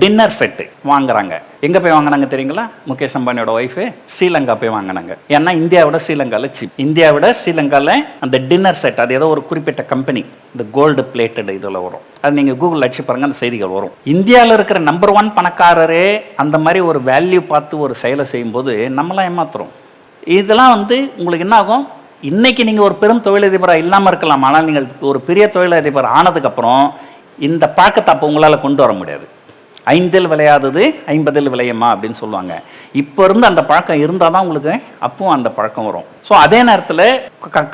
Dinner set வாங்குறாங்க. எங்கே போய் வாங்கினாங்க தெரியுங்களா? முகேஷ் அம்பானியோட ஒய்ஃபு ஸ்ரீலங்கா போய் வாங்கினாங்க. ஏன்னா இந்தியாவோட ஸ்ரீலங்காவில் சீப். இந்தியாவோட ஸ்ரீலங்காவில் அந்த டின்னர் செட் அது ஏதோ ஒரு குறிப்பிட்ட கம்பெனி, இந்த கோல்டு பிளேட்டட் இதில் வரும். அது நீங்கள் கூகுளில் அடிச்சு பாருங்க, அந்த செய்திகள் வரும். இந்தியாவில் இருக்கிற நம்பர் 1 பணக்காரரே அந்த மாதிரி ஒரு வேல்யூ பார்த்து ஒரு செயலை செய்யும்போது நம்மளாம் ஏமாத்துறோம். இதெல்லாம் உங்களுக்கு என்ன ஆகும்? இன்றைக்கி நீங்கள் ஒரு பெரும் தொழிலதிபராக இல்லாமல் இருக்கலாம், ஆனால் நீங்கள் ஒரு பெரிய தொழிலதிபர் ஆனதுக்கப்புறம் இந்த பழக்கத்தை அப்போ உங்களால் கொண்டு வர முடியாது. 5 விளையாதது 50 விளையுமா அப்படின்னு சொல்லுவாங்க. இப்போ இருந்து அந்த பழக்கம் இருந்தால் தான் உங்களுக்கு அப்பவும் அந்த பழக்கம் வரும். ஸோ அதே நேரத்தில்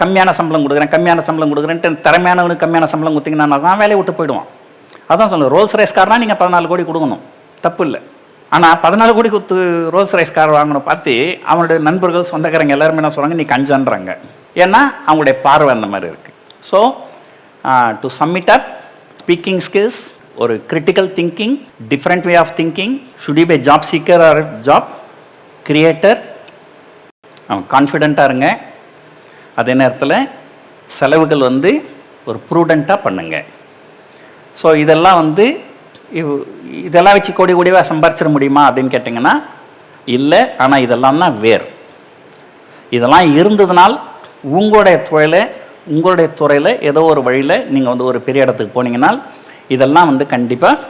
கம்மியான சம்பளம் கொடுக்குறேன்ட்டு திறமையானவனுக்கு கம்மியான சம்பளம் கொடுத்தீங்கன்னா தான் வேலையை விட்டு போயிடுவான். அதான் சொல்லுங்கள், ரோல்ஸ் ரைஸ் கார்னால் நீங்கள் 14 கோடி கொடுக்கணும், தப்பு இல்லை. ஆனால் 14 கோடி கொடுத்து ரோல்ஸ் ரைஸ் கார் வாங்கணும் பார்த்து அவனுடைய நண்பர்கள் சொந்தக்காரங்க எல்லாருமே என்ன சொல்கிறாங்க, நீ கஞ்சான்றாங்க. ஏன்னா அவங்களுடைய பார்வை அந்த மாதிரி இருக்குது. So to sum it up, speaking skills, ஒரு critical thinking, different way of thinking, should you be job seeker or job creator, கான்ஃபிடெண்ட்டாக இருங்க. அதே நேரத்தில் செலவுகள் ஒரு ப்ரூடெண்ட்டாக பண்ணுங்க. ஸோ இதெல்லாம் இதெல்லாம் வச்சு கோடியாக சம்பாரிச்சிட முடியுமா அப்படின்னு கேட்டிங்கன்னா இல்லை. ஆனால் இதெல்லாம் தான் வேர். இதெல்லாம் இருந்ததுனால் உங்களுடைய துறையில் ஏதோ ஒரு வழியில் நீங்கள் ஒரு பெரிய இடத்துக்கு போனீங்கன்னால் இதெல்லாம் கண்டிப்பாக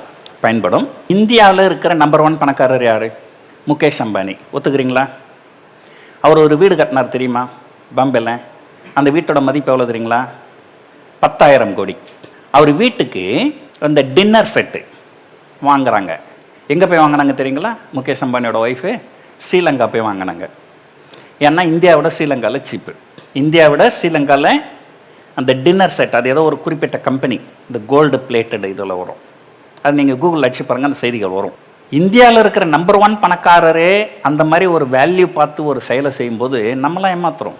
பயன்படும். இந்தியாவில் இருக்கிற நம்பர் 1 பணக்காரர் யார்? முகேஷ் அம்பானி. ஒத்துக்கிறீங்களா? அவர் ஒரு வீடு கட்டினார் தெரியுமா, பாம்பேல. அந்த வீட்டோட மதிப்பு எவ்வளோ தெரியுங்களா? 10,000 கோடி. அவர் வீட்டுக்கு அந்த டின்னர் செட்டு வாங்குறாங்க. எங்கே போய் வாங்கினாங்க தெரியுங்களா? முகேஷ் அம்பானியோட ஒய்ஃபு ஸ்ரீலங்கா போய் வாங்கினாங்க. ஏன்னா இந்தியாவோட ஸ்ரீலங்காவில் சீப்பு. இந்தியாவோட ஸ்ரீலங்காவில் அந்த டின்னர் செட் அது ஏதோ ஒரு குறிப்பிட்ட கம்பெனி, இந்த கோல்டு பிளேட்டட் இதில் வரும். அது நீங்கள் கூகுளில் அடிச்சு பாருங்கள், அந்த செய்திகள் வரும். இந்தியாவில் இருக்கிற நம்பர் 1 பணக்காரரே அந்த மாதிரி ஒரு வேல்யூ பார்த்து ஒரு செயலை செய்யும்போது நம்மளாம் ஏமாத்துறோம்.